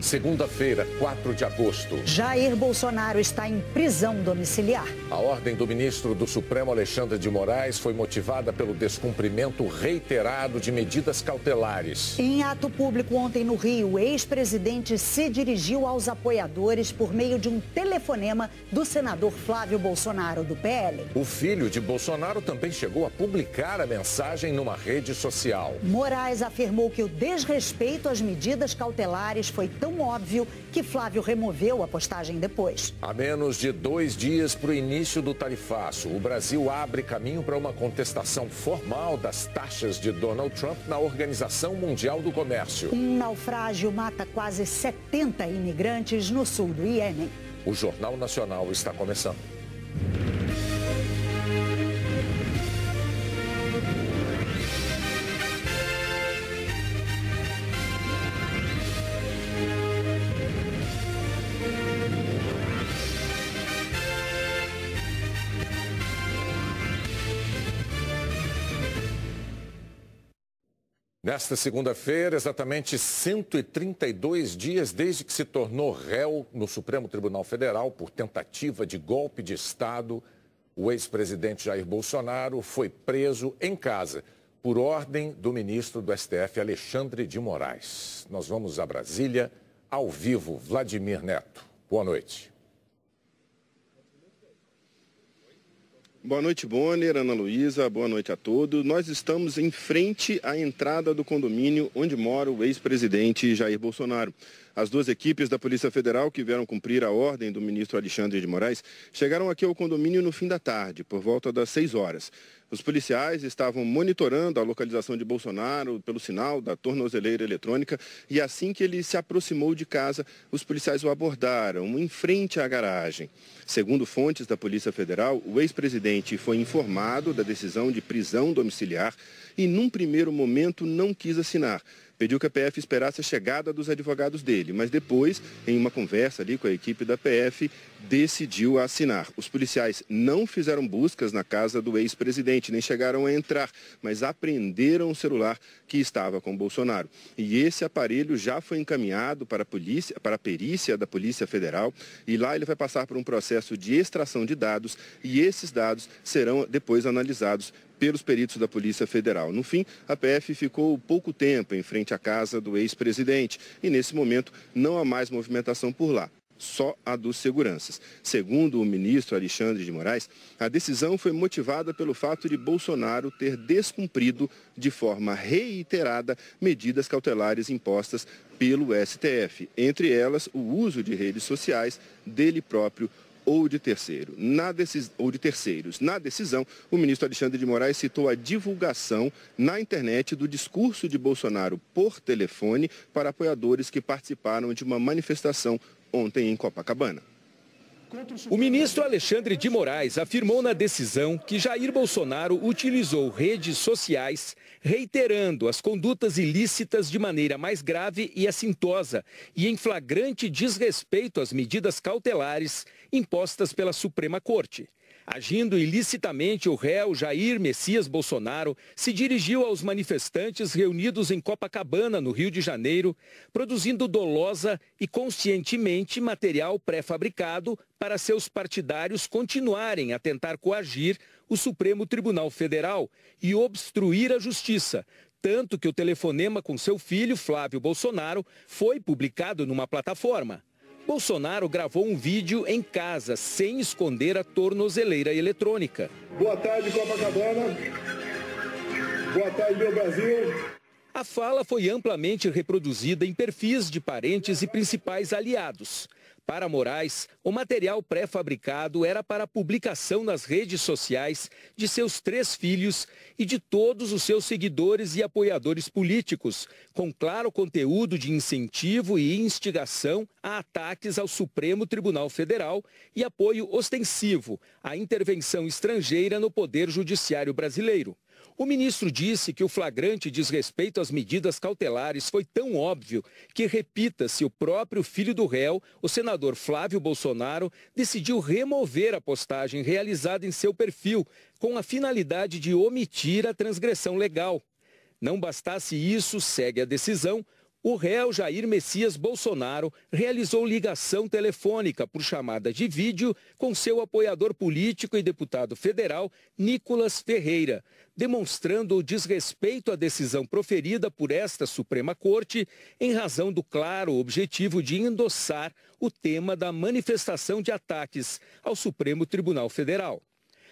Segunda-feira, 4 de agosto. Jair Bolsonaro está em prisão domiciliar. A ordem do ministro do Supremo, Alexandre de Moraes, foi motivada pelo descumprimento reiterado de medidas cautelares. Em ato público ontem no Rio, o ex-presidente se dirigiu aos apoiadores por meio de um telefonema do senador Flávio Bolsonaro, do PL. O filho de Bolsonaro também chegou a publicar a mensagem numa rede social. Moraes afirmou que o desrespeito às medidas cautelares foi tão óbvio que Flávio removeu a postagem depois. A menos de 2 dias para o início do tarifaço, o Brasil abre caminho para uma contestação formal das taxas de Donald Trump na Organização Mundial do Comércio. Um naufrágio mata quase 70 imigrantes no sul do Iêmen. O Jornal Nacional está começando. Nesta segunda-feira, exatamente 132 dias desde que se tornou réu no Supremo Tribunal Federal por tentativa de golpe de Estado, o ex-presidente Jair Bolsonaro foi preso em casa por ordem do ministro do STF, Alexandre de Moraes. Nós vamos a Brasília, ao vivo, Vladimir Neto. Boa noite. Boa noite, Bonner, Ana Luísa, boa noite a todos. Nós estamos em frente à entrada do condomínio onde mora o ex-presidente Jair Bolsonaro. As duas equipes da Polícia Federal que vieram cumprir a ordem do ministro Alexandre de Moraes chegaram aqui ao condomínio no fim da tarde, por volta das 6 horas. Os policiais estavam monitorando a localização de Bolsonaro pelo sinal da tornozeleira eletrônica e assim que ele se aproximou de casa, os policiais o abordaram em frente à garagem. Segundo fontes da Polícia Federal, o ex-presidente foi informado da decisão de prisão domiciliar e, num primeiro momento, não quis assinar. Pediu que a PF esperasse a chegada dos advogados dele, mas depois, em uma conversa ali com a equipe da PF, decidiu assinar. Os policiais não fizeram buscas na casa do ex-presidente, nem chegaram a entrar, mas apreenderam o celular que estava com Bolsonaro. E esse aparelho já foi encaminhado para a perícia da Polícia Federal, e lá ele vai passar por um processo de extração de dados, e esses dados serão depois analisados pelos peritos da Polícia Federal. No fim, a PF ficou pouco tempo em frente à casa do ex-presidente e, nesse momento, não há mais movimentação por lá, só a dos seguranças. Segundo o ministro Alexandre de Moraes, a decisão foi motivada pelo fato de Bolsonaro ter descumprido de forma reiterada medidas cautelares impostas pelo STF, entre elas o uso de redes sociais dele próprio ou de terceiros. Na decisão, o ministro Alexandre de Moraes citou a divulgação na internet do discurso de Bolsonaro por telefone para apoiadores que participaram de uma manifestação ontem em Copacabana. O ministro Alexandre de Moraes afirmou na decisão que Jair Bolsonaro utilizou redes sociais, reiterando as condutas ilícitas de maneira mais grave e assintosa e em flagrante desrespeito às medidas cautelares impostas pela Suprema Corte. Agindo ilicitamente, o réu Jair Messias Bolsonaro se dirigiu aos manifestantes reunidos em Copacabana, no Rio de Janeiro, produzindo dolosa e conscientemente material pré-fabricado para seus partidários continuarem a tentar coagir o Supremo Tribunal Federal e obstruir a justiça. Tanto que o telefonema com seu filho, Flávio Bolsonaro, foi publicado numa plataforma. Bolsonaro gravou um vídeo em casa, sem esconder a tornozeleira eletrônica. Boa tarde, Copacabana. Boa tarde, meu Brasil. A fala foi amplamente reproduzida em perfis de parentes e principais aliados. Para Moraes, o material pré-fabricado era para publicação nas redes sociais de seus 3 filhos e de todos os seus seguidores e apoiadores políticos, com claro conteúdo de incentivo e instigação a ataques ao Supremo Tribunal Federal e apoio ostensivo à intervenção estrangeira no Poder Judiciário brasileiro. O ministro disse que o flagrante desrespeito às medidas cautelares foi tão óbvio que, repita-se, o próprio filho do réu, o senador Flávio Bolsonaro, decidiu remover a postagem realizada em seu perfil com a finalidade de omitir a transgressão legal. Não bastasse isso, segue a decisão, O réu Jair Messias Bolsonaro realizou ligação telefônica por chamada de vídeo com seu apoiador político e deputado federal, Nicolas Ferreira, demonstrando o desrespeito à decisão proferida por esta Suprema Corte em razão do claro objetivo de endossar o tema da manifestação de ataques ao Supremo Tribunal Federal.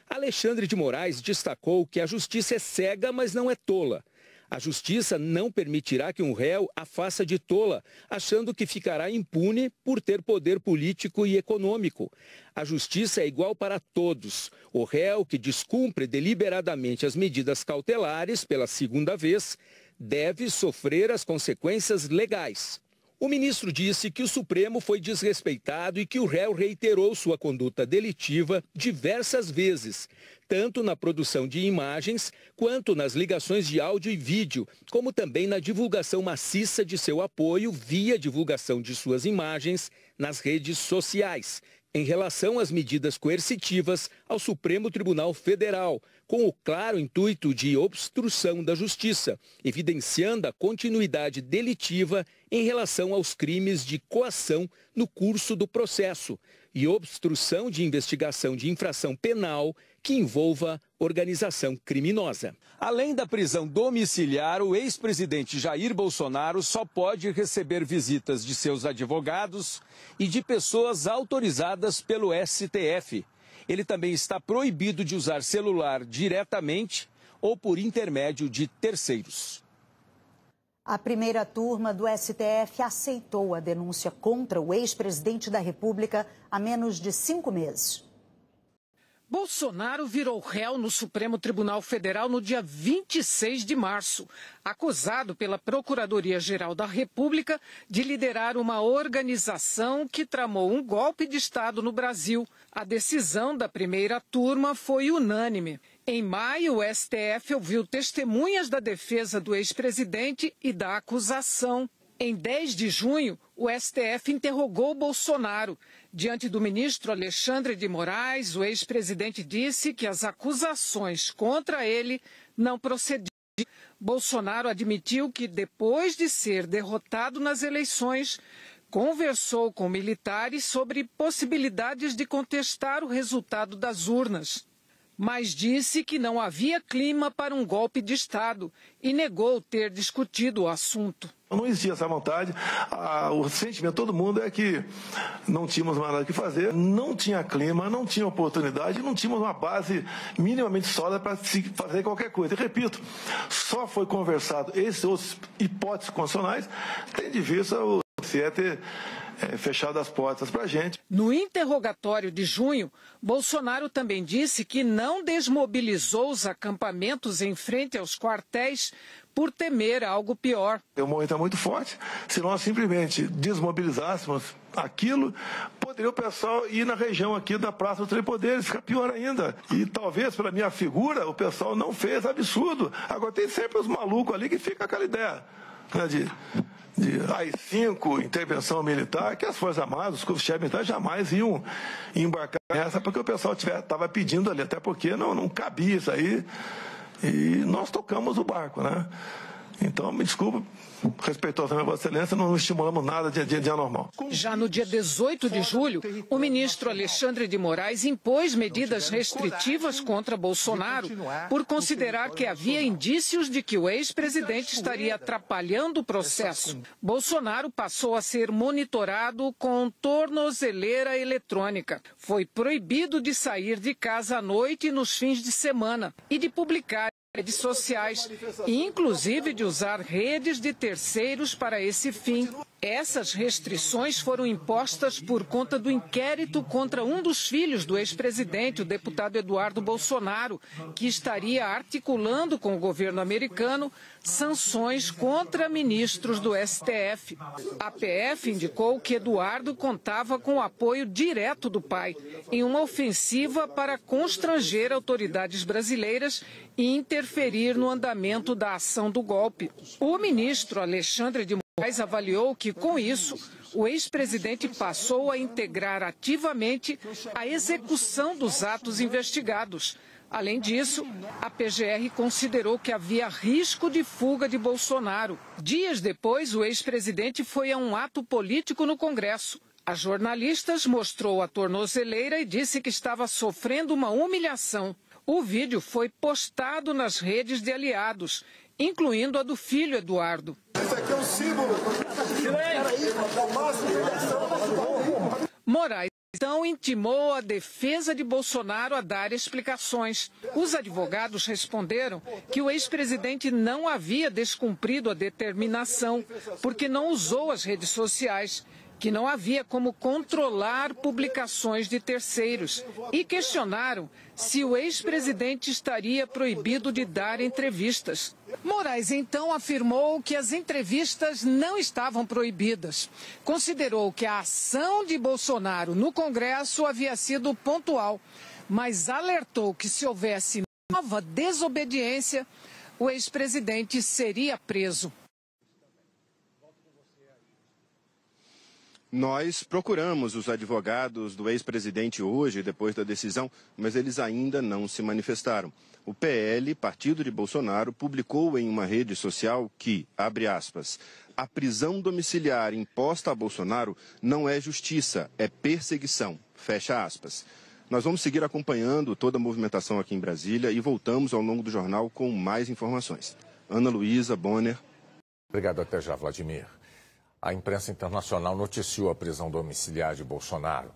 Alexandre de Moraes destacou que a justiça é cega, mas não é tola. A justiça não permitirá que um réu a faça de tola, achando que ficará impune por ter poder político e econômico. A justiça é igual para todos. O réu que descumpre deliberadamente as medidas cautelares pela segunda vez deve sofrer as consequências legais. O ministro disse que o Supremo foi desrespeitado e que o réu reiterou sua conduta delitiva diversas vezes, tanto na produção de imagens quanto nas ligações de áudio e vídeo, como também na divulgação maciça de seu apoio via divulgação de suas imagens nas redes sociais, em relação às medidas coercitivas ao Supremo Tribunal Federal, com o claro intuito de obstrução da justiça, evidenciando a continuidade delitiva em relação aos crimes de coação no curso do processo e obstrução de investigação de infração penal que envolva organização criminosa. Além da prisão domiciliar, o ex-presidente Jair Bolsonaro só pode receber visitas de seus advogados e de pessoas autorizadas pelo STF. Ele também está proibido de usar celular diretamente ou por intermédio de terceiros. A primeira turma do STF aceitou a denúncia contra o ex-presidente da República há menos de 5 meses. Bolsonaro virou réu no Supremo Tribunal Federal no dia 26 de março, acusado pela Procuradoria-Geral da República de liderar uma organização que tramou um golpe de Estado no Brasil. A decisão da primeira turma foi unânime. Em maio, o STF ouviu testemunhas da defesa do ex-presidente e da acusação. Em 10 de junho, o STF interrogou Bolsonaro. Diante do ministro Alexandre de Moraes, o ex-presidente disse que as acusações contra ele não procediam. Bolsonaro admitiu que, depois de ser derrotado nas eleições, conversou com militares sobre possibilidades de contestar o resultado das urnas, mas disse que não havia clima para um golpe de Estado e negou ter discutido o assunto. Não existia essa vontade, o sentimento de todo mundo é que não tínhamos mais nada que fazer, não tinha clima, não tinha oportunidade, não tínhamos uma base minimamente sólida para se fazer qualquer coisa. E repito, só foi conversado esses outros hipóteses constitucionais, tem de vista o TSE ter fechado as portas para a gente. No interrogatório de junho, Bolsonaro também disse que não desmobilizou os acampamentos em frente aos quartéis por temer algo pior. O momento é muito forte. Se nós simplesmente desmobilizássemos aquilo, poderia o pessoal ir na região aqui da Praça dos Três Poderes, fica pior ainda. E talvez, pela minha figura, o pessoal não fez absurdo. Agora tem sempre os malucos ali que ficam aquela ideia, né, de AI-5, intervenção militar, que as Forças Armadas, os corpos chefes militares jamais iam embarcar nessa, porque o pessoal estava pedindo ali, até porque não cabia isso aí, e nós tocamos o barco, né? Então, me desculpa, respeitosamente, Vossa Excelência, não estimulamos nada de anormal. Já no dia 18 de julho, o ministro Alexandre de Moraes impôs medidas restritivas contra Bolsonaro por considerar que havia indícios de que o ex-presidente estaria atrapalhando o processo. Bolsonaro passou a ser monitorado com tornozeleira eletrônica. Foi proibido de sair de casa à noite e nos fins de semana e de publicar redes sociais, e inclusive de usar redes de terceiros para esse fim. Essas restrições foram impostas por conta do inquérito contra um dos filhos do ex-presidente, o deputado Eduardo Bolsonaro, que estaria articulando com o governo americano sanções contra ministros do STF. A PF indicou que Eduardo contava com o apoio direto do pai em uma ofensiva para constranger autoridades brasileiras e interferir no andamento da ação do golpe. O ministro Alexandre de Moraes avaliou que, com isso, o ex-presidente passou a integrar ativamente a execução dos atos investigados, Além disso, a PGR considerou que havia risco de fuga de Bolsonaro. Dias depois, o ex-presidente foi a um ato político no Congresso. A jornalistas mostrou a tornozeleira e disse que estava sofrendo uma humilhação. O vídeo foi postado nas redes de aliados, incluindo a do filho Eduardo. Isso aqui é um símbolo. Moraes então intimou a defesa de Bolsonaro a dar explicações. Os advogados responderam que o ex-presidente não havia descumprido a determinação porque não usou as redes sociais, que não havia como controlar publicações de terceiros, e questionaram se o ex-presidente estaria proibido de dar entrevistas. Moraes então afirmou que as entrevistas não estavam proibidas. Considerou que a ação de Bolsonaro no Congresso havia sido pontual, mas alertou que se houvesse nova desobediência, o ex-presidente seria preso. Nós procuramos os advogados do ex-presidente hoje, depois da decisão, mas eles ainda não se manifestaram. O PL, partido de Bolsonaro, publicou em uma rede social que, abre aspas, a prisão domiciliar imposta a Bolsonaro não é justiça, é perseguição, fecha aspas. Nós vamos seguir acompanhando toda a movimentação aqui em Brasília e voltamos ao longo do jornal com mais informações. Ana Luísa, Bonner. Obrigado, até já, Vladimir. A imprensa internacional noticiou a prisão domiciliar de Bolsonaro.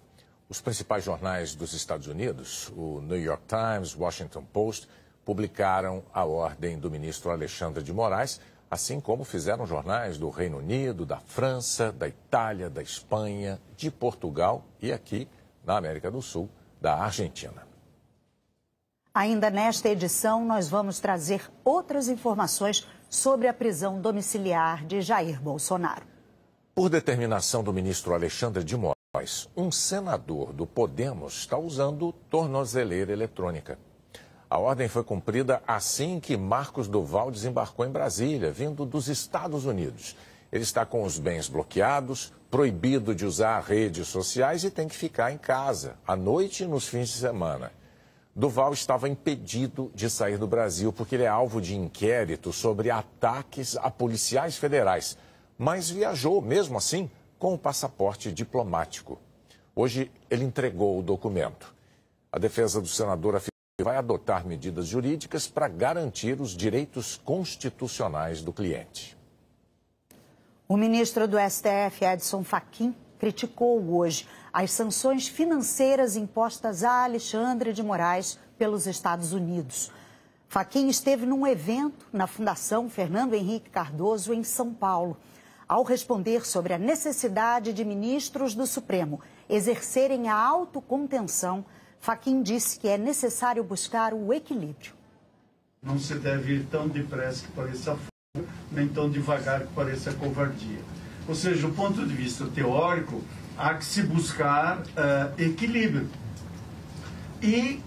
Os principais jornais dos Estados Unidos, o New York Times, Washington Post, publicaram a ordem do ministro Alexandre de Moraes, assim como fizeram jornais do Reino Unido, da França, da Itália, da Espanha, de Portugal e aqui, na América do Sul, da Argentina. Ainda nesta edição, nós vamos trazer outras informações sobre a prisão domiciliar de Jair Bolsonaro. Por determinação do ministro Alexandre de Moraes, um senador do Podemos está usando tornozeleira eletrônica. A ordem foi cumprida assim que Marcos Duval desembarcou em Brasília, vindo dos Estados Unidos. Ele está com os bens bloqueados, proibido de usar redes sociais e tem que ficar em casa, à noite e nos fins de semana. Duval estava impedido de sair do Brasil porque ele é alvo de inquérito sobre ataques a policiais federais, mas viajou, mesmo assim, com o passaporte diplomático. Hoje, ele entregou o documento. A defesa do senador afirma que vai adotar medidas jurídicas para garantir os direitos constitucionais do cliente. O ministro do STF, Edson Fachin, criticou hoje as sanções financeiras impostas a Alexandre de Moraes pelos Estados Unidos. Fachin esteve num evento na Fundação Fernando Henrique Cardoso, em São Paulo. Ao responder sobre a necessidade de ministros do Supremo exercerem a autocontenção, Fachin disse que é necessário buscar o equilíbrio. Não se deve ir tão depressa que pareça fuga, nem tão devagar que pareça covardia. Ou seja, do ponto de vista teórico, há que se buscar equilíbrio. E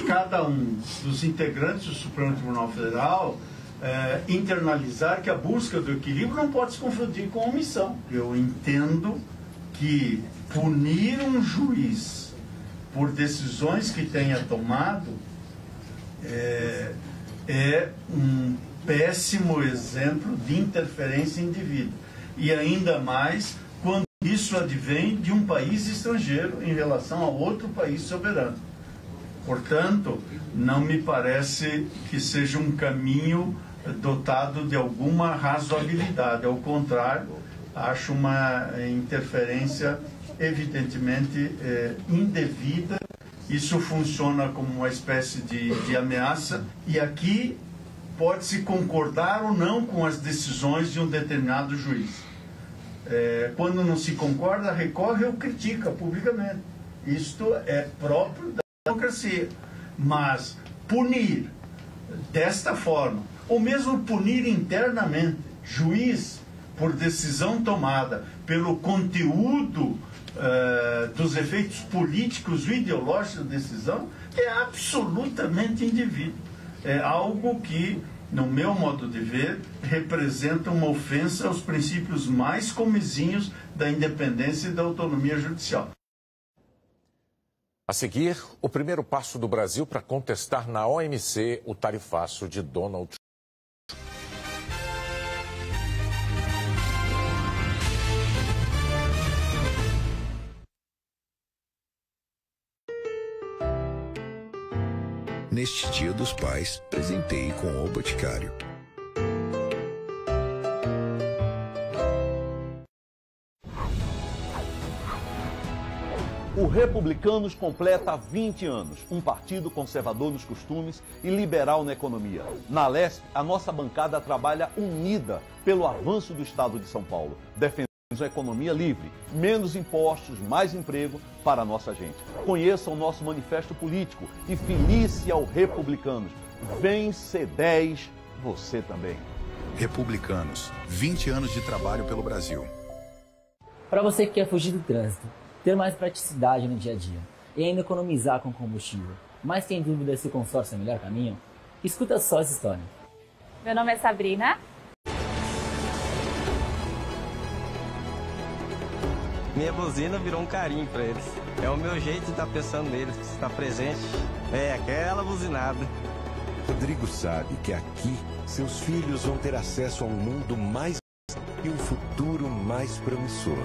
cada um dos integrantes do Supremo Tribunal Federal internalizar que a busca do equilíbrio não pode se confundir com omissão. Eu entendo que punir um juiz por decisões que tenha tomado é um péssimo exemplo de interferência indevida. E ainda mais quando isso advém de um país estrangeiro em relação a outro país soberano. Portanto, não me parece que seja um caminho dotado de alguma razoabilidade. Ao contrário, acho uma interferência evidentemente indevida. Isso funciona como uma espécie de ameaça. E aqui pode-se concordar ou não com as decisões de um determinado juiz. Quando não se concorda, recorre ou critica publicamente. Isto é próprio da democracia. Mas punir desta forma, ou mesmo punir internamente, juiz por decisão tomada pelo conteúdo dos efeitos políticos e ideológicos da decisão, é absolutamente indevido. É algo que, no meu modo de ver, representa uma ofensa aos princípios mais comezinhos da independência e da autonomia judicial. A seguir, o primeiro passo do Brasil para contestar na OMC o tarifaço de Donald Trump. Neste Dia dos Pais, presenteie com o Boticário. O Republicanos completa 20 anos, um partido conservador nos costumes e liberal na economia. Na Leste, a nossa bancada trabalha unida pelo avanço do Estado de São Paulo. Defendemos a economia livre, menos impostos, mais emprego para a nossa gente. Conheça o nosso manifesto político e filie-se ao Republicanos. Vem C10, você também. Republicanos, 20 anos de trabalho pelo Brasil. Para você que quer fugir do trânsito, ter mais praticidade no dia a dia e ainda economizar com combustível, mas tem dúvida se o consórcio é o melhor caminho? Escuta só essa história. Meu nome é Sabrina. Minha buzina virou um carinho para eles. É o meu jeito de estar pensando neles, estar presente. É aquela buzinada. Rodrigo sabe que aqui seus filhos vão ter acesso a um mundo mais e um futuro mais promissor.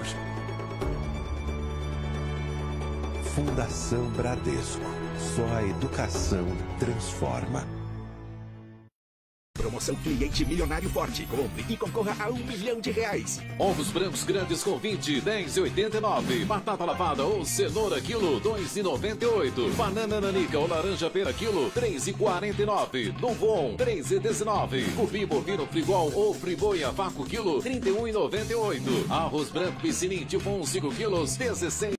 Fundação Bradesco. Só a educação transforma. Promoção Cliente Milionário Forte. Compre e concorra a R$1 milhão. Ovos brancos grandes com 20, 10,89. Batata lavada ou cenoura quilo, 2,98. Banana nanica ou laranja pera quilo, 3,49. Duvon, 3,19. Cupim bovino frigol ou friboia vácuo quilo, 31,98. Arroz branco piscinim tipo 5 quilos, 16,79.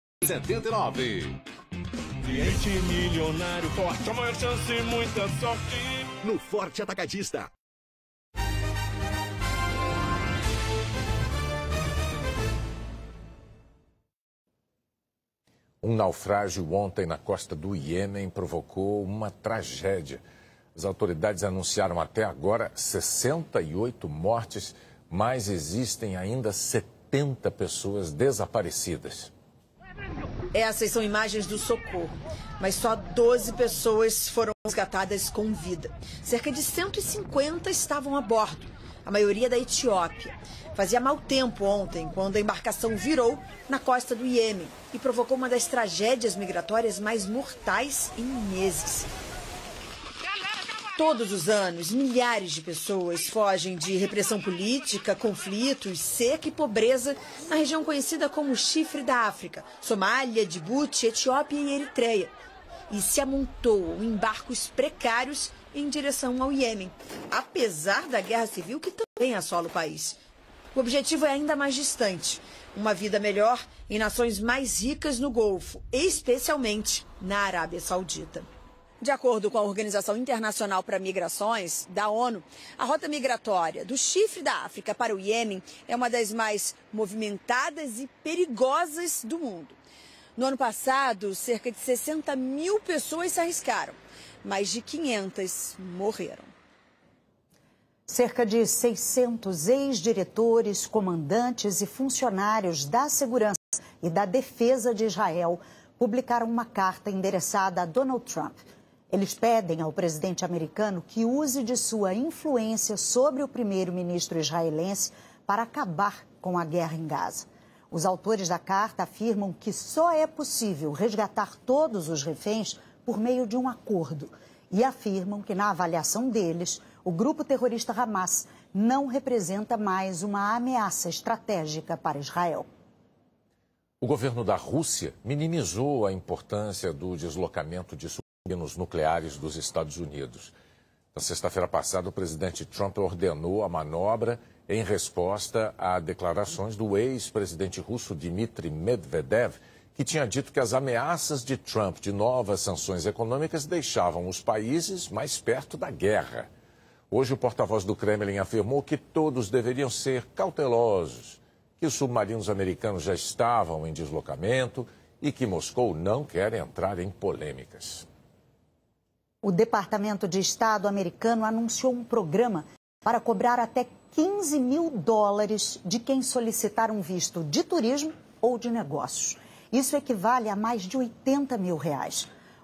Cliente Milionário Forte. Maior chance e muita sorte. No Forte Atacadista. Um naufrágio ontem na costa do Iêmen provocou uma tragédia. As autoridades anunciaram até agora 68 mortes, mas existem ainda 70 pessoas desaparecidas. Essas são imagens do socorro, mas só 12 pessoas foram resgatadas com vida. Cerca de 150 estavam a bordo, a maioria da Etiópia. Fazia mau tempo ontem, quando a embarcação virou na costa do Iêmen e provocou uma das tragédias migratórias mais mortais em meses. Todos os anos, milhares de pessoas fogem de repressão política, conflitos, seca e pobreza na região conhecida como Chifre da África, Somália, Djibouti, Etiópia e Eritreia. E se amontoam em barcos precários em direção ao Iêmen, apesar da guerra civil que também assola o país. O objetivo é ainda mais distante, uma vida melhor em nações mais ricas no Golfo, especialmente na Arábia Saudita. De acordo com a Organização Internacional para Migrações, da ONU, a rota migratória do Chifre da África para o Iêmen é uma das mais movimentadas e perigosas do mundo. No ano passado, cerca de 60 mil pessoas se arriscaram. Mais de 500 morreram. Cerca de 600 ex-diretores, comandantes e funcionários da segurança e da defesa de Israel publicaram uma carta endereçada a Donald Trump. Eles pedem ao presidente americano que use de sua influência sobre o primeiro-ministro israelense para acabar com a guerra em Gaza. Os autores da carta afirmam que só é possível resgatar todos os reféns por meio de um acordo e afirmam que, na avaliação deles, o grupo terrorista Hamas não representa mais uma ameaça estratégica para Israel. O governo da Rússia minimizou a importância do deslocamento de submarinos nucleares dos Estados Unidos. Na sexta-feira passada, o presidente Trump ordenou a manobra em resposta a declarações do ex-presidente russo Dmitry Medvedev, que tinha dito que as ameaças de Trump de novas sanções econômicas deixavam os países mais perto da guerra. Hoje, o porta-voz do Kremlin afirmou que todos deveriam ser cautelosos, que os submarinos americanos já estavam em deslocamento e que Moscou não quer entrar em polêmicas. O Departamento de Estado americano anunciou um programa para cobrar até $15 mil de quem solicitar um visto de turismo ou de negócios. Isso equivale a mais de R$80 mil.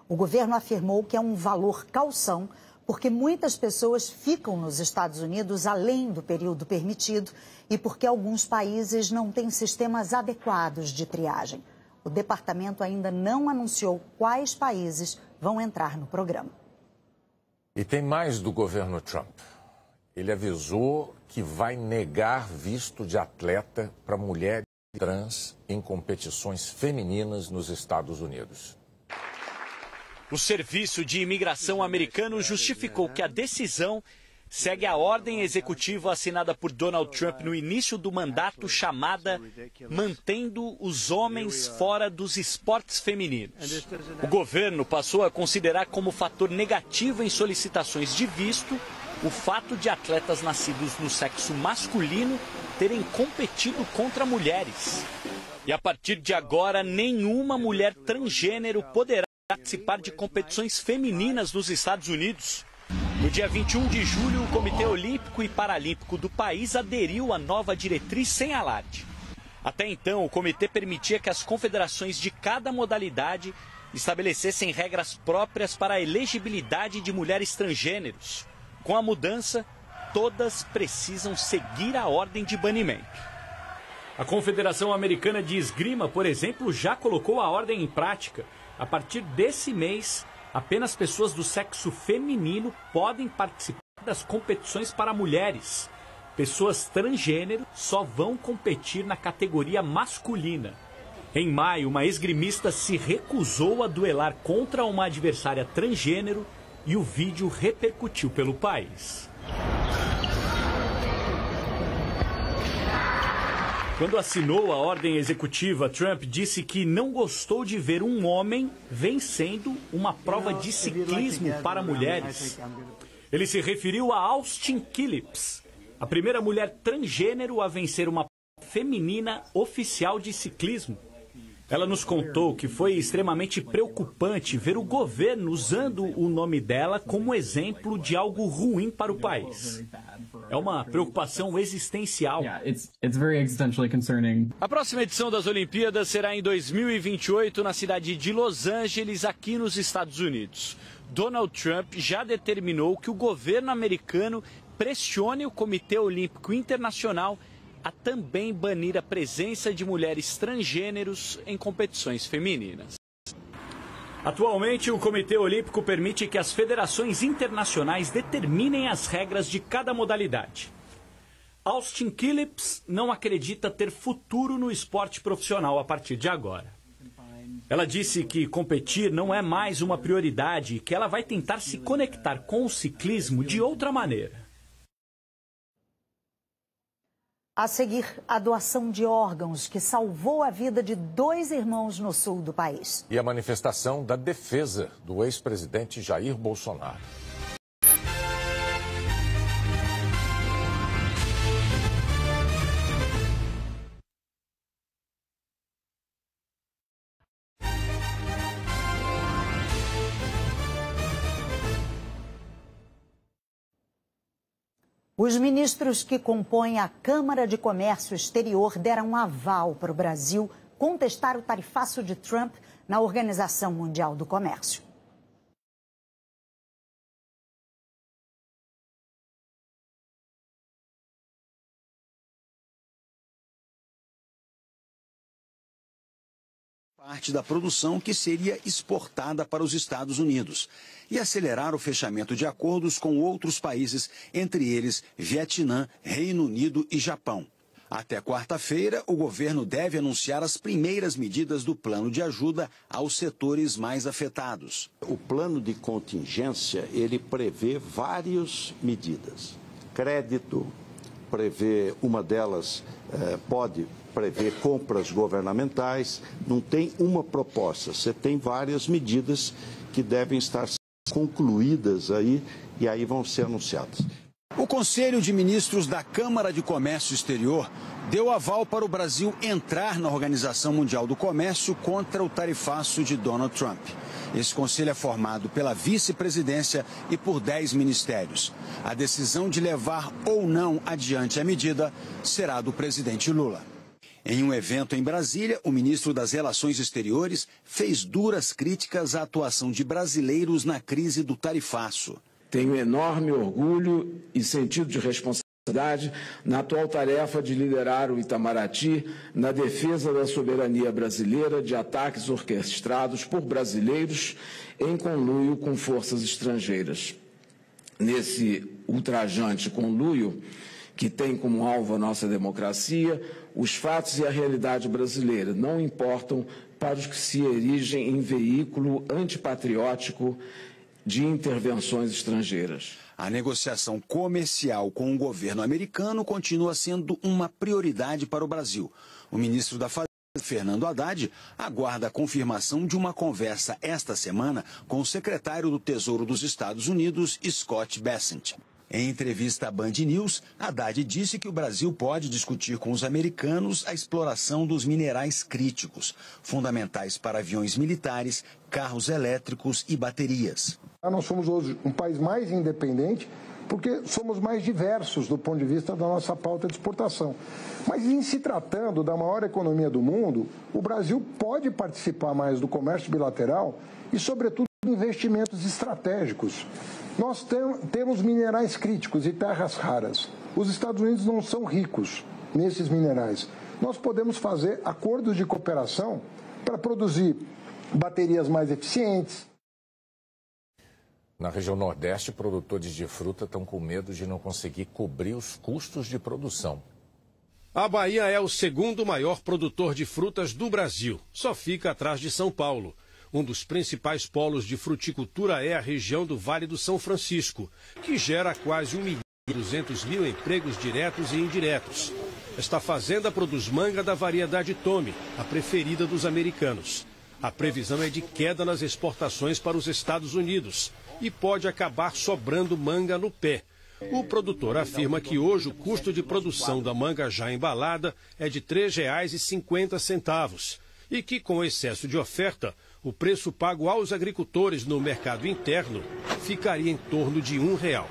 O governo afirmou que é um valor calção, porque muitas pessoas ficam nos Estados Unidos além do período permitido e porque alguns países não têm sistemas adequados de triagem. O departamento ainda não anunciou quais países vão entrar no programa. E tem mais do governo Trump. Ele avisou que vai negar visto de atleta para mulheres trans em competições femininas nos Estados Unidos. O Serviço de Imigração americano justificou que a decisão segue a ordem executiva assinada por Donald Trump no início do mandato, chamada Mantendo os Homens Fora dos Esportes Femininos. O governo passou a considerar como fator negativo em solicitações de visto o fato de atletas nascidos no sexo masculino terem competido contra mulheres. E a partir de agora, nenhuma mulher transgênero poderá participar de competições femininas nos Estados Unidos. No dia 21 de julho, o Comitê Olímpico e Paralímpico do país aderiu à nova diretriz sem alarde. Até então, o comitê permitia que as confederações de cada modalidade estabelecessem regras próprias para a elegibilidade de mulheres transgêneros. Com a mudança, todas precisam seguir a ordem de banimento. A Confederação Americana de Esgrima, por exemplo, já colocou a ordem em prática. A partir desse mês, apenas pessoas do sexo feminino podem participar das competições para mulheres. Pessoas transgênero só vão competir na categoria masculina. Em maio, uma esgrimista se recusou a duelar contra uma adversária transgênero e o vídeo repercutiu pelo país. Quando assinou a ordem executiva, Trump disse que não gostou de ver um homem vencendo uma prova de ciclismo para mulheres. Ele se referiu a Austin Phillips, a primeira mulher transgênero a vencer uma prova feminina oficial de ciclismo. Ela nos contou que foi extremamente preocupante ver o governo usando o nome dela como exemplo de algo ruim para o país. É uma preocupação existencial. A próxima edição das Olimpíadas será em 2028 na cidade de Los Angeles, aqui nos Estados Unidos. Donald Trump já determinou que o governo americano pressione o Comitê Olímpico Internacional a também banir a presença de mulheres transgêneros em competições femininas. Atualmente, o Comitê Olímpico permite que as federações internacionais determinem as regras de cada modalidade. Austin Phillips não acredita ter futuro no esporte profissional a partir de agora. Ela disse que competir não é mais uma prioridade e que ela vai tentar se conectar com o ciclismo de outra maneira. A seguir, a doação de órgãos que salvou a vida de 2 irmãos no sul do país. E a manifestação da defesa do ex-presidente Jair Bolsonaro. Os ministros que compõem a Câmara de Comércio Exterior deram um aval para o Brasil contestar o tarifaço de Trump na Organização Mundial do Comércio. Parte da produção que seria exportada para os Estados Unidos e acelerar o fechamento de acordos com outros países, entre eles Vietnã, Reino Unido e Japão. Até quarta-feira, o governo deve anunciar as primeiras medidas do plano de ajuda aos setores mais afetados. O plano de contingência, ele prevê várias medidas. Crédito, prevê uma delas, pode prever compras governamentais, não tem uma proposta, você tem várias medidas que devem estar concluídas aí e aí vão ser anunciadas. O Conselho de Ministros da Câmara de Comércio Exterior deu aval para o Brasil entrar na Organização Mundial do Comércio contra o tarifaço de Donald Trump. Esse conselho é formado pela vice-presidência e por 10 ministérios. A decisão de levar ou não adiante a medida será do presidente Lula. Em um evento em Brasília, o ministro das Relações Exteriores fez duras críticas à atuação de brasileiros na crise do tarifaço. Tenho enorme orgulho e sentido de responsabilidade na atual tarefa de liderar o Itamaraty na defesa da soberania brasileira de ataques orquestrados por brasileiros em conluio com forças estrangeiras. Nesse ultrajante conluio, que tem como alvo a nossa democracia, os fatos e a realidade brasileira não importam para os que se erigem em veículo antipatriótico de intervenções estrangeiras. A negociação comercial com o governo americano continua sendo uma prioridade para o Brasil. O ministro da Fazenda, Fernando Haddad, aguarda a confirmação de uma conversa esta semana com o secretário do Tesouro dos Estados Unidos, Scott Bessent. Em entrevista à Band News, Haddad disse que o Brasil pode discutir com os americanos a exploração dos minerais críticos, fundamentais para aviões militares, carros elétricos e baterias. Nós somos hoje um país mais independente porque somos mais diversos do ponto de vista da nossa pauta de exportação. Mas em se tratando da maior economia do mundo, o Brasil pode participar mais do comércio bilateral e, sobretudo, investimentos estratégicos. Nós temos minerais críticos e terras raras. Os Estados Unidos não são ricos nesses minerais. Nós podemos fazer acordos de cooperação para produzir baterias mais eficientes. Na região Nordeste, produtores de fruta estão com medo de não conseguir cobrir os custos de produção. A Bahia é o segundo maior produtor de frutas do Brasil. Só fica atrás de São Paulo. Um dos principais polos de fruticultura é a região do Vale do São Francisco, que gera quase 1.200.000 empregos diretos e indiretos. Esta fazenda produz manga da variedade Tome, a preferida dos americanos. A previsão é de queda nas exportações para os Estados Unidos e pode acabar sobrando manga no pé. O produtor afirma que hoje o custo de produção da manga já embalada é de R$ 3,50 e que, com o excesso de oferta, o preço pago aos agricultores no mercado interno ficaria em torno de R$ 1.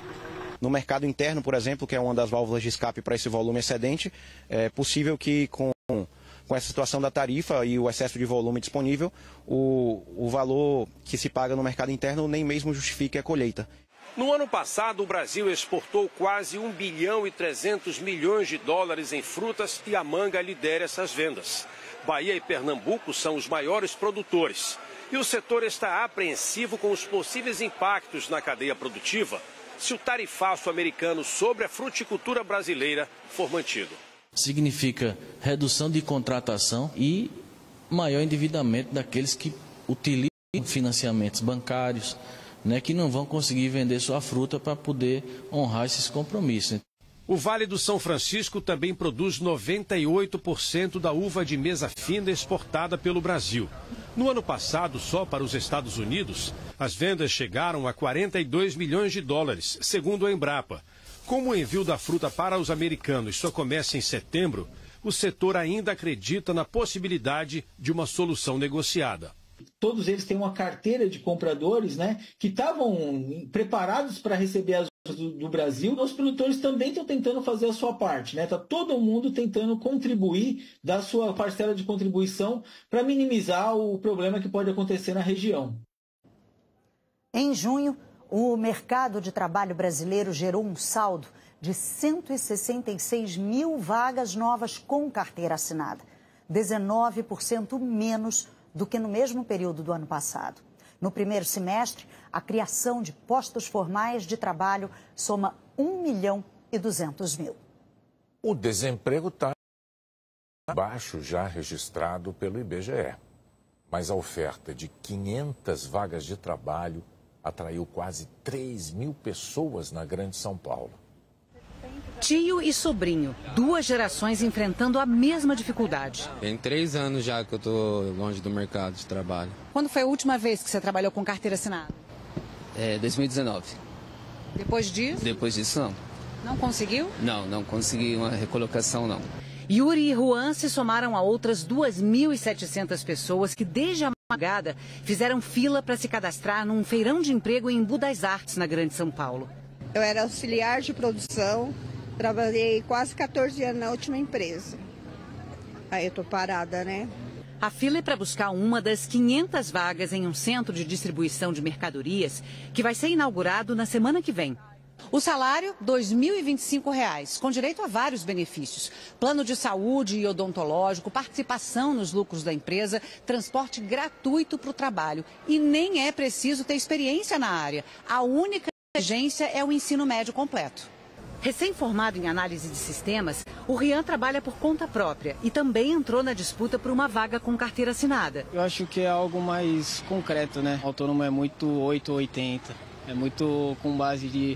No mercado interno, por exemplo, que é uma das válvulas de escape para esse volume excedente, é possível que com essa situação da tarifa e o excesso de volume disponível, o valor que se paga no mercado interno nem mesmo justifique a colheita. No ano passado, o Brasil exportou quase US$ 1 bilhão e 300 milhões em frutas e a manga lidera essas vendas. Bahia e Pernambuco são os maiores produtores. E o setor está apreensivo com os possíveis impactos na cadeia produtiva se o tarifaço americano sobre a fruticultura brasileira for mantido. Significa redução de contratação e maior endividamento daqueles que utilizam financiamentos bancários, que não vão conseguir vender sua fruta para poder honrar esses compromissos. O Vale do São Francisco também produz 98% da uva de mesa fina exportada pelo Brasil. No ano passado, só para os Estados Unidos, as vendas chegaram a US$ 42 milhões, segundo a Embrapa. Como o envio da fruta para os americanos só começa em setembro, o setor ainda acredita na possibilidade de uma solução negociada. Todos eles têm uma carteira de compradores, que estavam preparados para receber as do Brasil. Os produtores também estão tentando fazer a sua parte, Está todo mundo tentando contribuir, dar sua parcela de contribuição para minimizar o problema que pode acontecer na região. Em junho, o mercado de trabalho brasileiro gerou um saldo de 166 mil vagas novas com carteira assinada, 19% menos do que no mesmo período do ano passado. No primeiro semestre, a criação de postos formais de trabalho soma 1.200.000. O desemprego está baixo já registrado pelo IBGE, mas a oferta de 500 vagas de trabalho atraiu quase 3 mil pessoas na Grande São Paulo. Tio e sobrinho, duas gerações enfrentando a mesma dificuldade. Tem 3 anos já que eu estou longe do mercado de trabalho. Quando foi a última vez que você trabalhou com carteira assinada? 2019. Depois disso? Depois disso, não. Não conseguiu? Não consegui uma recolocação, não. Yuri e Juan se somaram a outras 2.700 pessoas que, desde a madrugada, fizeram fila para se cadastrar num feirão de emprego em Embu das Artes, na Grande São Paulo. Eu era auxiliar de produção, trabalhei quase 14 anos na última empresa. Aí eu tô parada, né? A fila é para buscar uma das 500 vagas em um centro de distribuição de mercadorias que vai ser inaugurado na semana que vem. O salário, R$ 2.025, com direito a vários benefícios. Plano de saúde e odontológico, participação nos lucros da empresa, transporte gratuito para o trabalho. E nem é preciso ter experiência na área. A única exigência é o ensino médio completo. Recém-formado em análise de sistemas, o Rian trabalha por conta própria e também entrou na disputa por uma vaga com carteira assinada. Eu acho que é algo mais concreto, né? O autônomo é muito 8 ou 80, é muito com base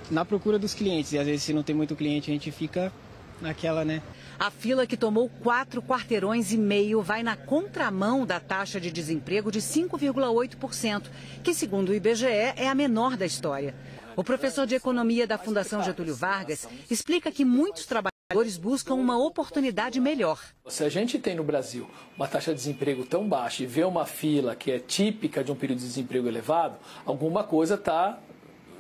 na procura dos clientes. E às vezes se não tem muito cliente a gente fica naquela, né? A fila, que tomou 4 quarteirões e meio, vai na contramão da taxa de desemprego de 5,8%, que segundo o IBGE é a menor da história. O professor de economia da Fundação Getúlio Vargas explica que muitos trabalhadores buscam uma oportunidade melhor. Se a gente tem no Brasil uma taxa de desemprego tão baixa e vê uma fila que é típica de um período de desemprego elevado, alguma coisa está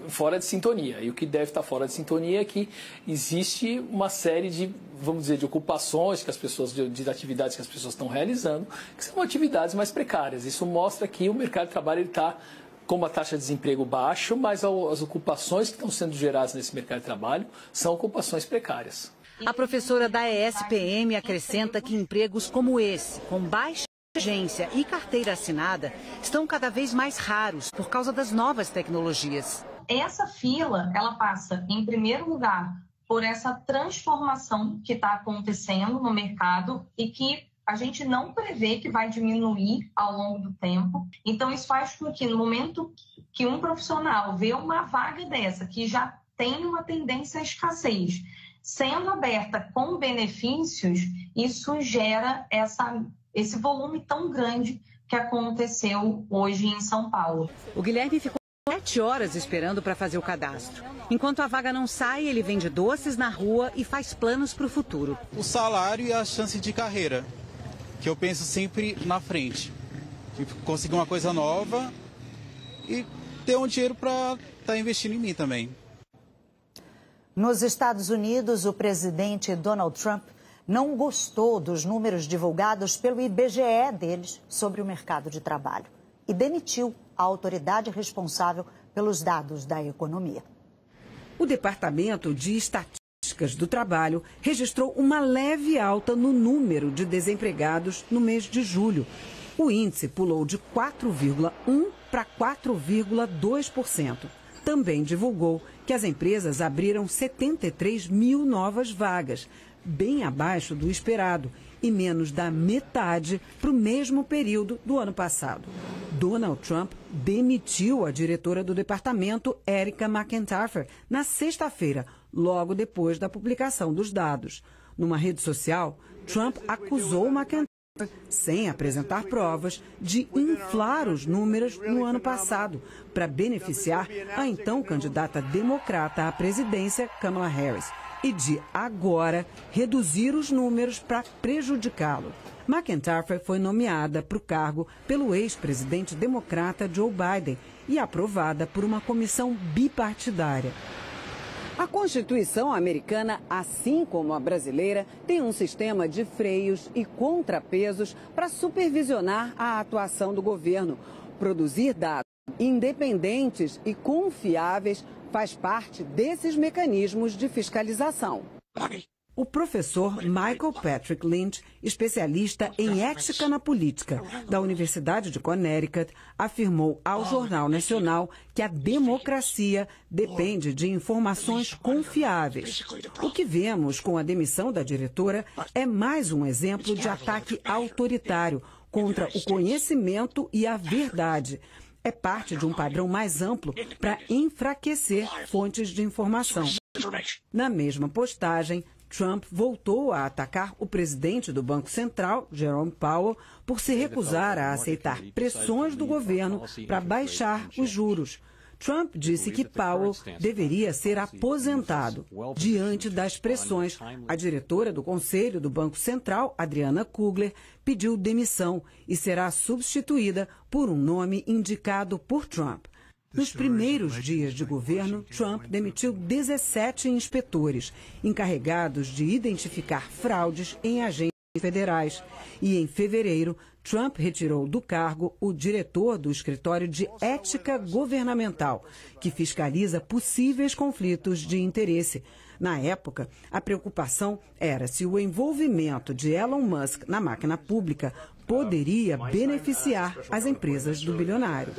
fora de sintonia. E o que deve estar fora de sintonia é que existe uma série de, vamos dizer, de ocupações que as pessoas, de atividades que as pessoas estão realizando, que são atividades mais precárias. Isso mostra que o mercado de trabalho está com uma taxa de desemprego baixo, mas as ocupações que estão sendo geradas nesse mercado de trabalho são ocupações precárias. A professora da ESPM acrescenta que empregos como esse, com baixa exigência e carteira assinada, estão cada vez mais raros por causa das novas tecnologias. Essa fila, ela passa, em primeiro lugar, por essa transformação que está acontecendo no mercado e que a gente não prevê que vai diminuir ao longo do tempo. Então, isso faz com que, no momento que um profissional vê uma vaga dessa, que já tem uma tendência à escassez, sendo aberta com benefícios, isso gera esse volume tão grande que aconteceu hoje em São Paulo. O Guilherme ficou 7 horas esperando para fazer o cadastro. Enquanto a vaga não sai, ele vende doces na rua e faz planos para o futuro. O salário e a chance de carreira, que eu penso sempre na frente. Tipo, conseguir uma coisa nova e ter um dinheiro para estar investindo em mim também. Nos Estados Unidos, o presidente Donald Trump não gostou dos números divulgados pelo IBGE deles sobre o mercado de trabalho e demitiu a autoridade responsável pelos dados da economia. O Departamento de Estatísticas do Trabalho registrou uma leve alta no número de desempregados no mês de julho. O índice pulou de 4,1% para 4,2%. Também divulgou que as empresas abriram 73 mil novas vagas, bem abaixo do esperado e menos da metade para o mesmo período do ano passado. Donald Trump demitiu a diretora do departamento, Erica McEntire, na sexta-feira, logo depois da publicação dos dados. Numa rede social, Trump acusou McEntire, sem apresentar provas, de inflar os números no ano passado para beneficiar a então candidata democrata à presidência, Kamala Harris, e de agora reduzir os números para prejudicá-lo. McEntire foi nomeada para o cargo pelo ex-presidente democrata Joe Biden e aprovada por uma comissão bipartidária. A Constituição americana, assim como a brasileira, tem um sistema de freios e contrapesos para supervisionar a atuação do governo. Produzir dados independentes e confiáveis faz parte desses mecanismos de fiscalização. O professor Michael Patrick Lynch, especialista em ética na política da Universidade de Connecticut, afirmou ao Jornal Nacional que a democracia depende de informações confiáveis. O que vemos com a demissão da diretora é mais um exemplo de ataque autoritário contra o conhecimento e a verdade. É parte de um padrão mais amplo para enfraquecer fontes de informação. Na mesma postagem, Trump voltou a atacar o presidente do Banco Central, Jerome Powell, por se recusar a aceitar pressões do governo para baixar os juros. Trump disse que Powell deveria ser aposentado. Diante das pressões, a diretora do Conselho do Banco Central, Adriana Kugler, pediu demissão e será substituída por um nome indicado por Trump. Nos primeiros dias de governo, Trump demitiu 17 inspetores, encarregados de identificar fraudes em agências federais. E em fevereiro, Trump retirou do cargo o diretor do Escritório de Ética Governamental, que fiscaliza possíveis conflitos de interesse. Na época, a preocupação era se o envolvimento de Elon Musk na máquina pública poderia beneficiar as empresas do bilionário.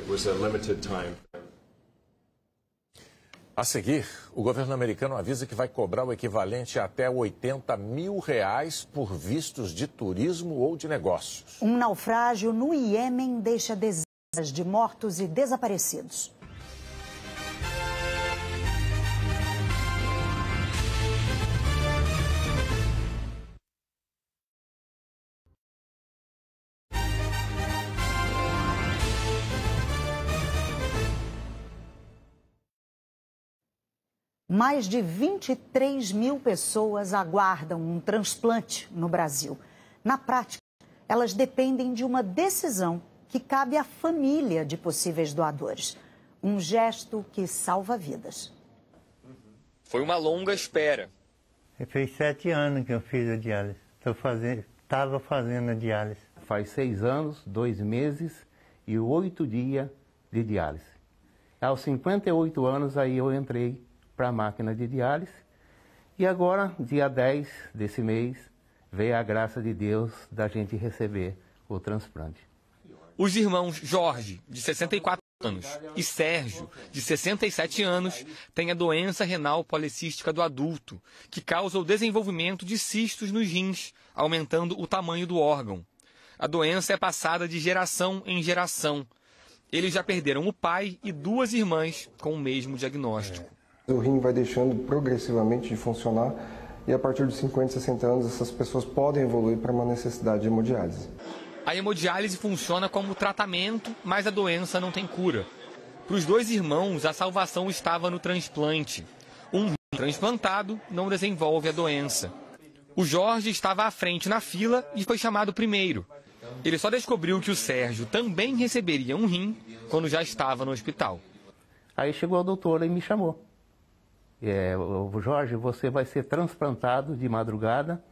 A seguir, o governo americano avisa que vai cobrar o equivalente a até R$80 mil por vistos de turismo ou de negócios. Um naufrágio no Iêmen deixa dezenas de mortos e desaparecidos. Mais de 23 mil pessoas aguardam um transplante no Brasil. Na prática, elas dependem de uma decisão que cabe à família de possíveis doadores. Um gesto que salva vidas. Foi uma longa espera. Fez 7 anos que eu fiz a diálise. Estava fazendo a diálise. Faz 6 anos, 2 meses e 8 dias de diálise. Aos 58 anos, aí eu entrei para a máquina de diálise. E agora, dia 10 desse mês, veio a graça de Deus da gente receber o transplante. Os irmãos Jorge, de 64 anos, e Sérgio, de 67 anos, têm a doença renal policística do adulto, que causa o desenvolvimento de cistos nos rins, aumentando o tamanho do órgão. A doença é passada de geração em geração. Eles já perderam o pai e 2 irmãs com o mesmo diagnóstico. O rim vai deixando progressivamente de funcionar e a partir dos 50, 60 anos essas pessoas podem evoluir para uma necessidade de hemodiálise. A hemodiálise funciona como tratamento, mas a doença não tem cura. Para os 2 irmãos, a salvação estava no transplante. Um rim transplantado não desenvolve a doença. O Jorge estava à frente na fila e foi chamado primeiro. Ele só descobriu que o Sérgio também receberia um rim quando já estava no hospital. Aí chegou a doutora e me chamou. Jorge, você vai ser transplantado de madrugada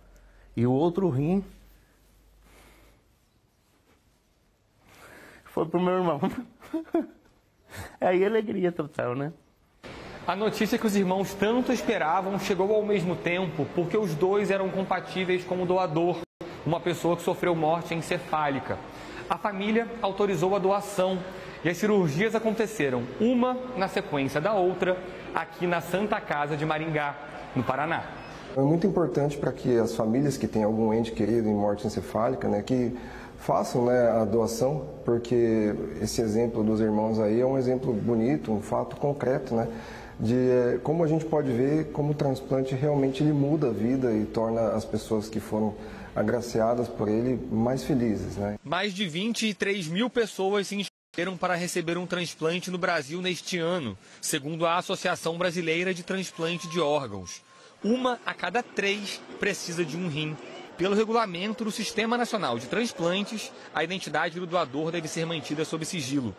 e o outro rim foi pro meu irmão. Aí alegria total, né? A notícia que os irmãos tanto esperavam chegou ao mesmo tempo porque os 2 eram compatíveis com o doador, uma pessoa que sofreu morte encefálica. A família autorizou a doação e as cirurgias aconteceram, uma na sequência da outra, aqui na Santa Casa de Maringá, no Paraná. É muito importante para que as famílias que têm algum ente querido em morte encefálica, que façam a doação, porque esse exemplo dos irmãos aí é um exemplo bonito, um fato concreto, de como a gente pode ver como o transplante realmente ele muda a vida e torna as pessoas que foram agraciadas por ele mais felizes. Mais de 23 mil pessoas se inscreveram para receber um transplante no Brasil neste ano, segundo a Associação Brasileira de Transplante de Órgãos. 1 a cada 3 precisa de um rim. Pelo regulamento do Sistema Nacional de Transplantes, a identidade do doador deve ser mantida sob sigilo.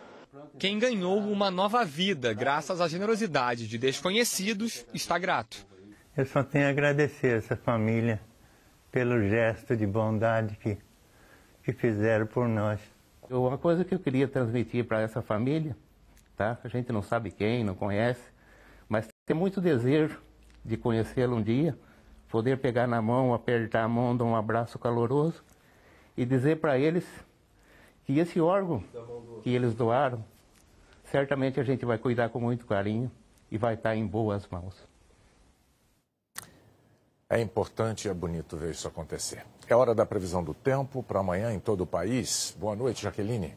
Quem ganhou uma nova vida graças à generosidade de desconhecidos está grato. Eu só tenho a agradecer a essa família pelo gesto de bondade que fizeram por nós. Uma coisa que eu queria transmitir para essa família, tá? A gente não sabe quem, não conhece, mas tem muito desejo de conhecê-lo um dia, poder pegar na mão, apertar a mão, dar um abraço caloroso e dizer para eles que esse órgão que eles doaram, certamente a gente vai cuidar com muito carinho e vai estar em boas mãos. É importante e é bonito ver isso acontecer. É hora da previsão do tempo para amanhã em todo o país. Boa noite, Jaqueline.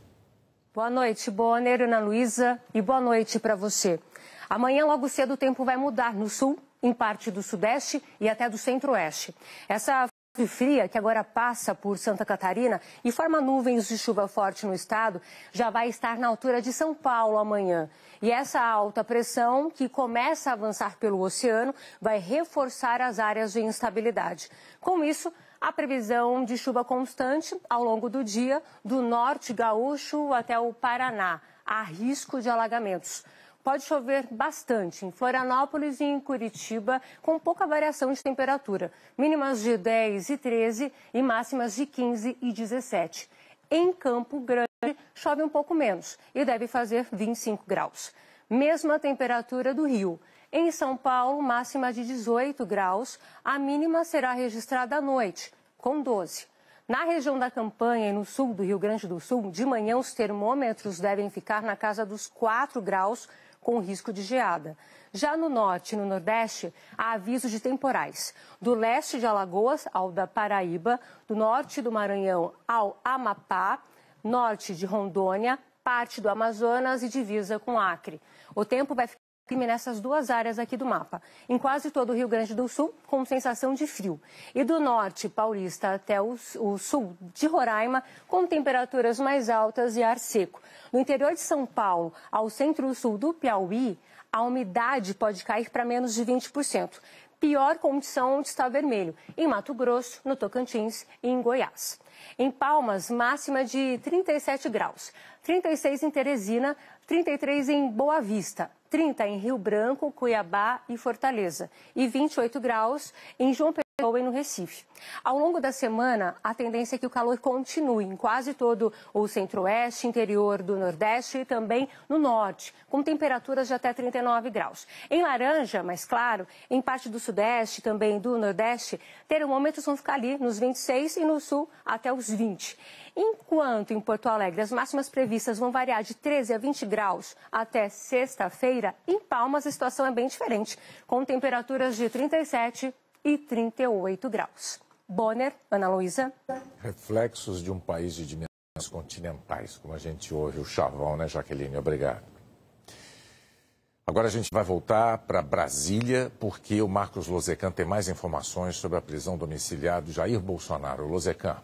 Boa noite, Bonner, Ana Luísa, e boa noite para você. Amanhã, logo cedo, o tempo vai mudar no sul, em parte do sudeste e até do centro-oeste. Essa frente fria que agora passa por Santa Catarina e forma nuvens de chuva forte no estado, já vai estar na altura de São Paulo amanhã. E essa alta pressão, que começa a avançar pelo oceano, vai reforçar as áreas de instabilidade. Com isso, a previsão de chuva constante ao longo do dia, do norte gaúcho até o Paraná. Há risco de alagamentos. Pode chover bastante em Florianópolis e em Curitiba, com pouca variação de temperatura. Mínimas de 10 e 13 e máximas de 15 e 17. Em Campo Grande, chove um pouco menos e deve fazer 25 graus. Mesma temperatura do Rio. Em São Paulo, máxima de 18 graus. A mínima será registrada à noite, com 12. Na região da Campanha e no sul do Rio Grande do Sul, de manhã os termômetros devem ficar na casa dos 4 graus, com risco de geada. Já no norte e no nordeste, há aviso de temporais. Do leste de Alagoas ao da Paraíba, do norte do Maranhão ao Amapá, norte de Rondônia, parte do Amazonas e divisa com Acre. O tempo vai ficar nessas duas áreas aqui do mapa. Em quase todo o Rio Grande do Sul, com sensação de frio. E do norte paulista até o sul de Roraima, com temperaturas mais altas e ar seco. No interior de São Paulo, ao centro-sul do Piauí, a umidade pode cair para menos de 20%. Pior condição onde está vermelho, em Mato Grosso, no Tocantins e em Goiás. Em Palmas, máxima de 37 graus. 36 em Teresina, 33 em Boa Vista, 30 em Rio Branco, Cuiabá e Fortaleza e 28 graus em João Pessoa e no Recife. Ao longo da semana, a tendência é que o calor continue em quase todo o centro-oeste, interior do nordeste e também no norte, com temperaturas de até 39 graus. Em laranja, mais claro, em parte do sudeste e também do nordeste, termômetros vão ficar ali nos 26 e no sul até os 20. Enquanto em Porto Alegre as máximas previstas vão variar de 13 a 20 graus até sexta-feira, em Palmas a situação é bem diferente, com temperaturas de 37 e 38 graus. Bonner, Ana Luísa. Reflexos de um país de dimensões continentais, como a gente ouve o chavão, né, Jaqueline? Obrigado. Agora a gente vai voltar para Brasília, porque o Marcos Lozecan tem mais informações sobre a prisão domiciliar do Jair Bolsonaro. Lozecan.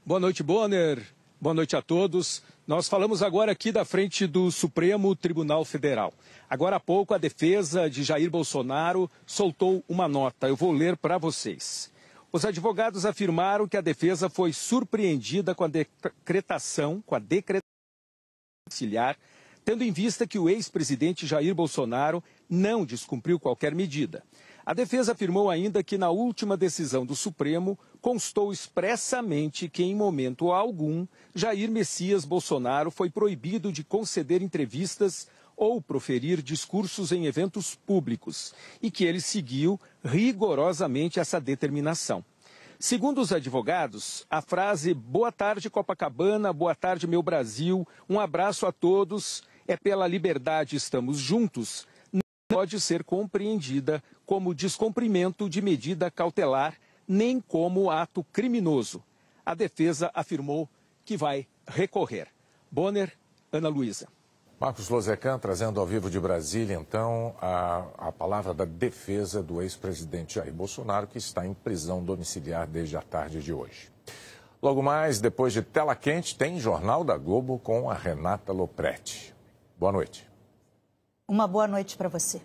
Boa noite, Bonner. Boa noite a todos. Nós falamos agora aqui da frente do Supremo Tribunal Federal. Agora há pouco, a defesa de Jair Bolsonaro soltou uma nota. Eu vou ler para vocês. Os advogados afirmaram que a defesa foi surpreendida com a decretação domiciliar, tendo em vista que o ex-presidente Jair Bolsonaro não descumpriu qualquer medida. A defesa afirmou ainda que na última decisão do Supremo constou expressamente que em momento algum Jair Messias Bolsonaro foi proibido de conceder entrevistas ou proferir discursos em eventos públicos e que ele seguiu rigorosamente essa determinação. Segundo os advogados, a frase "Boa tarde Copacabana, boa tarde meu Brasil, um abraço a todos, é pela liberdade estamos juntos", pode ser compreendida como descumprimento de medida cautelar, nem como ato criminoso. A defesa afirmou que vai recorrer. Bonner, Ana Luísa. Marcos Lozecan trazendo ao vivo de Brasília, então, a palavra da defesa do ex-presidente Jair Bolsonaro, que está em prisão domiciliar desde a tarde de hoje. Logo mais, depois de Tela Quente, tem Jornal da Globo com a Renata Lopretti. Boa noite. Uma boa noite para você.